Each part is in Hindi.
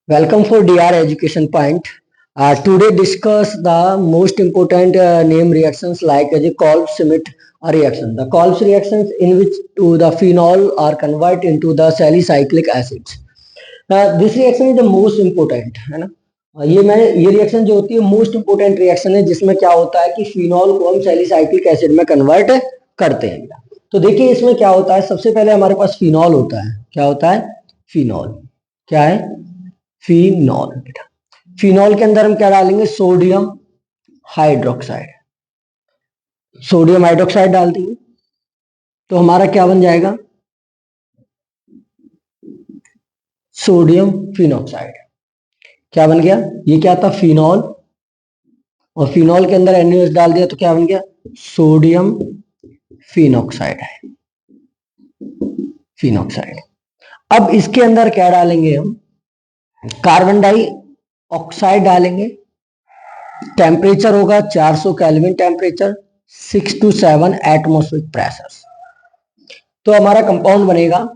Welcome for DR Education Point. Today discuss the most important name reactions like the Kolb-Schmitt reaction. The Kolb's reactions in which the phenol are converted into the salicylic acids. This reaction is the most important, है ना? ये रिएक्शन जो होती है मोस्ट इंपोर्टेंट रिएक्शन है जिसमें क्या होता है कि फिनॉल को हम सैलिसाइक्लिक एसिड में कन्वर्ट करते हैं। तो देखिए इसमें क्या होता है, सबसे पहले हमारे पास फिनॉल होता है। क्या होता है? फिनॉल। क्या है? फिनॉल। बेटा फिनॉल के अंदर हम क्या डालेंगे? Sodium hydroxide. सोडियम हाइड्रोक्साइड डाल देंगे तो हमारा क्या बन जाएगा? Sodium phenoxide. क्या बन गया? ये क्या था? फिनॉल। और फिनॉल के अंदर NaOH डाल दिया तो क्या बन गया? सोडियम फिनॉक्साइड है। फिनॉक्साइड। अब इसके अंदर क्या डालेंगे हम? कार्बन डाइऑक्साइड डालेंगे। टेम्परेचर होगा 400 kelvin temperature, 6 to 7 atmospheric pressure. तो हमारा कंपाउंड बनेगा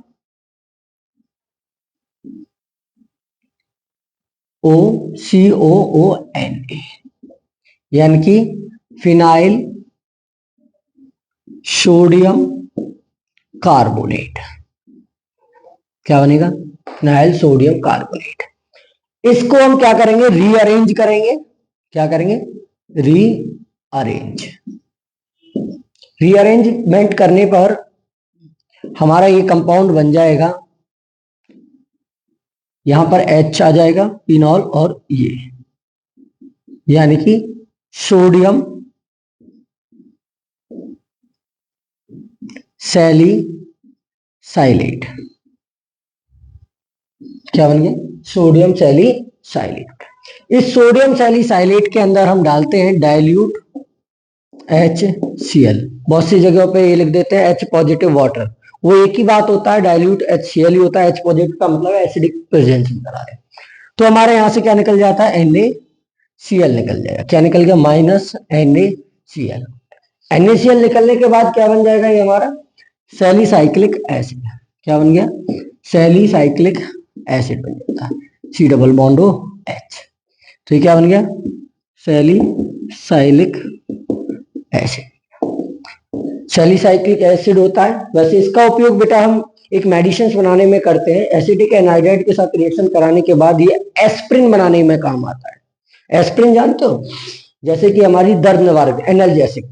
OCOONA, यानी कि फिनाइल सोडियम कार्बोनेट। क्या बनेगा? Phenyl sodium carbonate. इसको हम क्या करेंगे? रीअरेंज करेंगे। क्या करेंगे? रीअरेंजमेंट करने पर हमारा ये कंपाउंड बन जाएगा, यहां पर H आ जाएगा फिनॉल और ये, यानी कि सोडियम सैलिसाइलेट। क्या बन गया? Sodium salicylate. इस सोडियम सैलिसाइलेट के अंदर हम डालते हैं डाइल्यूट HCl। बहुत सी जगहों पे ये लिख देते हैं H पॉजिटिव वाटर। वो एक ही बात होता है, डाइल्यूट HCl ही होता है। H पॉजिटिव का मतलब एसिडिक प्रेजेंस निकल आ रहा है। तो हमारे यहां से क्या निकल जाता है? NaCl निकल जाएगा। क्या निकल गया? Minus NaCl। NaCl निकलने के बाद क्या बन जाएगा? ये हमारा सैलिसाइक्लिक एसिड। क्या बन गया? सैलिसाइक्लिक एसिड बन जाता है। C double bond O H। तो ये क्या बन गया? Salicylic acid. सैलिसाइक्लिक एसिड होता है। वैसे इसका उपयोग बेटा हम एक मेडिसिन बनाने में करते हैं। एसिटिक एनहाइड्राइड के साथ रिएक्शन कराने के बाद ये एस्प्रिन बनाने में काम आता है। एस्प्रिन जानते हो? जैसे कि हमारी दर्द निवारक एनाल्जेसिक,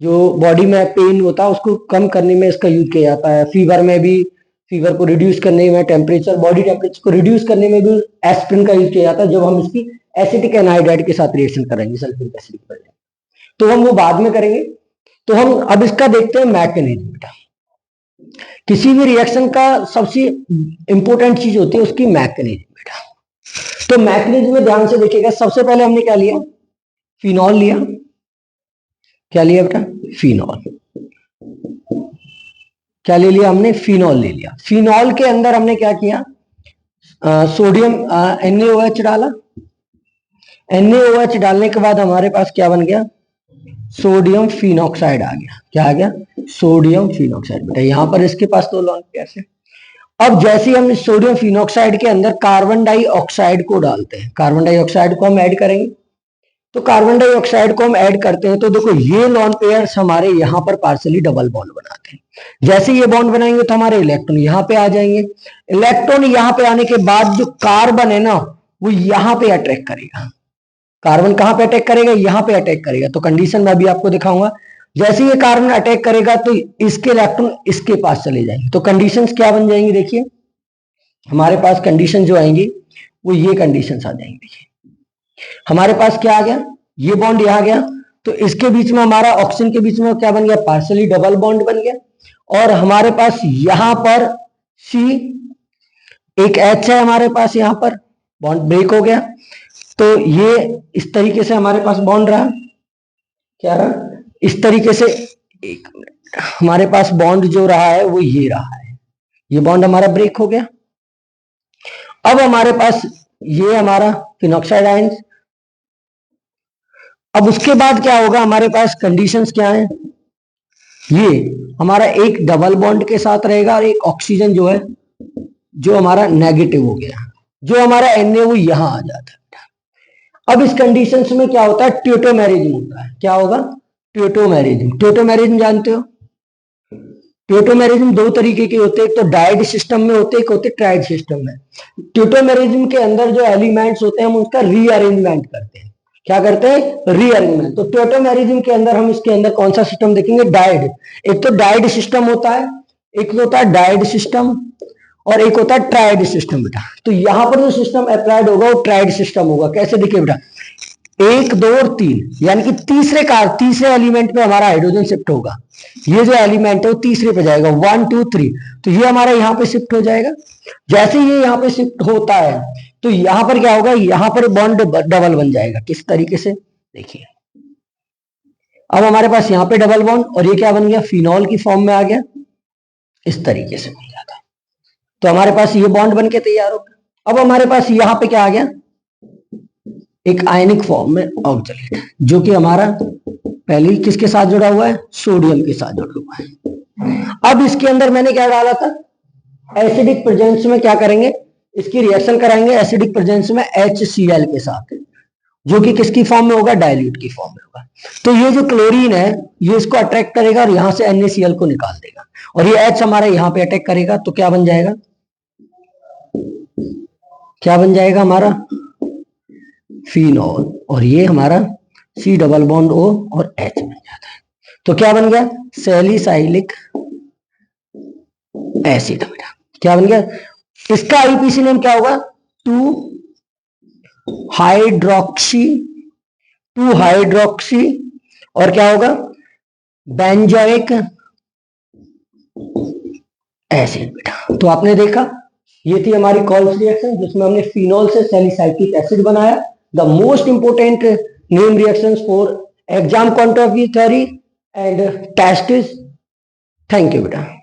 जो बॉडी में पेन होता है उसको कम करने में इसका यूज किया जाता है। फीवर में भी, फीवर को रिड्यूस करने में, टेम्परेचर, बॉडी टेम्परेचर को रिड्यूस करने में भी एस्प्रिन का यूज किया जाता है जब हम इसकी एसिटिक एनहाइड्राइड के साथ रिएक्शन करेंगे सल्फ्यूरिक एसिड पर। तो हम वो बाद में करेंगे। तो हम अब इसका देखते हैं मैकेनिज्म। बेटा किसी भी रिएक्शन का सबसे इंपॉर्टेंट चीज होती है उसकी मैकेनिज्म। बेटा तो मैकेनिज्म में ध्यान से देखिएगा। सबसे पहले हमने क्या लिया? फिनॉल लिया। क्या लिया बेटा? फिनॉल। क्या ले लिया हमने? फिनॉल ले लिया। फिनॉल के अंदर हमने क्या किया? सोडियम NaOH डाला। NaOH डालने के बाद हमारे पास क्या बन गया? सोडियम फिनॉक्साइड आ गया। क्या आ गया? Sodium phenoxide. बेटा यहां पर इसके पास तो लॉन्ग पेयर है। अब जैसे हम सोडियम फिनॉक्साइड के अंदर कार्बन डाइऑक्साइड को डालते हैं, कार्बन डाइऑक्साइड को हम ऐड करेंगे। तो कार्बन डाइऑक्साइड को हम ऐड करते हैं तो देखो ये लॉन पेयर्स हमारे यहां पर पार्शियली डबल बॉन्ड बनाते हैं। जैसे ये बॉन्ड बनाएंगे तो हमारे इलेक्ट्रॉन यहां पे आ जाएंगे। इलेक्ट्रॉन यहां पे आने के बाद जो कार्बन है ना वो यहां पे अटैक करेगा। कार्बन कहां पे अटैक करेगा? यहां पे अटैक करेगा। तो कंडीशन मैं अभी आपको दिखाऊंगा। जैसे ये कार्बन अटैक करेगा तो इसके इलेक्ट्रॉन इसके पास चले जाएंगे। तो कंडीशंस क्या बन जाएंगी? देखिए हमारे पास कंडीशन जो आएंगी वो ये कंडीशंस आ जाएंगी। देखिए हमारे पास क्या आ गया? ये बॉन्ड यहां गया तो इसके बीच में हमारा ऑक्सीजन के बीच में क्या बन गया? पार्शियली डबल बॉन्ड बन गया। और हमारे पास यहां पर C, एक H है हमारे पास, यहां पर बॉन्ड ब्रेक हो गया। तो ये इस तरीके से हमारे पास बॉन्ड रहा। क्या रहा? इस तरीके से। एक मिनट, हमारे पास बॉन्ड जो रहा है वो ये रहा है। ये बॉन्ड हमारा ब्रेक हो गया। अब हमारे पास ये हमारा फिनॉक्साइड आयंस। अब उसके बाद क्या होगा? हमारे पास कंडीशंस क्या है? ये हमारा एक डबल बॉन्ड के साथ रहेगा और एक ऑक्सीजन जो है जो हमारा नेगेटिव हो गया। जो हमारा Na वो यहां आ जाता है। अब इस कंडीशन में क्या होता है, ट्यूटोमेरिज्म होता है। क्या होगा, ट्यूटोमेरिज्म। ट्यूटोमेरिज्म जानते हो, ट्यूटोमेरिज्म दो तरीके के होते हैं, एक तो डाइड सिस्टम में होते हैं, एक होते ट्राइड सिस्टम में। ट्यूटोमेरिज्म के अंदर जो एलिमेंट्स होते हैं हम उसका रीअरेंजमेंट करते हैं। क्या करते हैं, रीअरेंजमेंट। तो ट्यूटोमेरिज्म के अंदर हम इसके अंदर कौन सा सिस्टम देखेंगे, डाइड। एक तो डाइड सिस्टम होता है, एक होता है डाइड सिस्टम और एक होता है ट्राइड सिस्टम बेटा। तो यहां पर जो सिस्टम अप्लाइड होगा वो ट्राइड सिस्टम होगा। कैसे दिखे बेटा, 1 2 और 3, यानी कि तीसरे एलिमेंट पे हमारा हाइड्रोजन शिफ्ट होगा। ये जो एलिमेंट है वो तीसरे पे जाएगा, 1 2 3, तो ये हमारा यहाँ पे शिफ्ट हो जाएगा। जैसे ये यहाँ पे शिफ्ट होता है तो यहां पर क्या होगा, यहां पर बॉन्ड डबल बन जाएगा। किस तरीके से, देखिए अब हमारे पास यहाँ पे डबल बॉन्ड और ये क्या बन गया, फिनॉल की फॉर्म में आ गया। इस तरीके से बन जाता है। तो हमारे पास ये बॉन्ड बन के तैयार हो गया। अब हमारे पास यहाँ पे क्या आ गया, एक आयनिक फॉर्म में ऑक्जेलेट, जो कि हमारा पहले ही किसके साथ जुड़ा हुआ है, सोडियम के साथ जुड़ा हुआ है। अब इसके अंदर मैंने क्या डाला था, एसिडिक प्रेजेंस में क्या करेंगे, इसकी रिएक्शन कराएंगे एसिडिक प्रेजेंस में HCl के साथ, जो कि किसकी फॉर्म में होगा, डाइल्यूट की फॉर्म में होगा। तो ये जो क्लोरीन है ये इसको अट्रैक्ट करेगा और यहां से NaCl को निकाल देगा, और ये H हमारा यहां पे अटैक करेगा। तो क्या बन जाएगा, क्या बन जाएगा हमारा फिनॉल, और ये हमारा C डबल बॉन्ड O और H बन जाता है। तो क्या बन गया, सैलिसाइलिक एसिड। क्या बन गया, इसका आईपीसी नेम क्या होगा, 2 हाइड्रोक्सी और क्या होगा, बेंजोइक एसिड बेटा। तो आपने देखा ये थी हमारी कॉल्स रिएक्शन, जिसमें हमने फिनॉल से सैलिसाइलिक एसिड बनाया। The most important name reactions for exam point of view, theory and test. Thank you बेटा।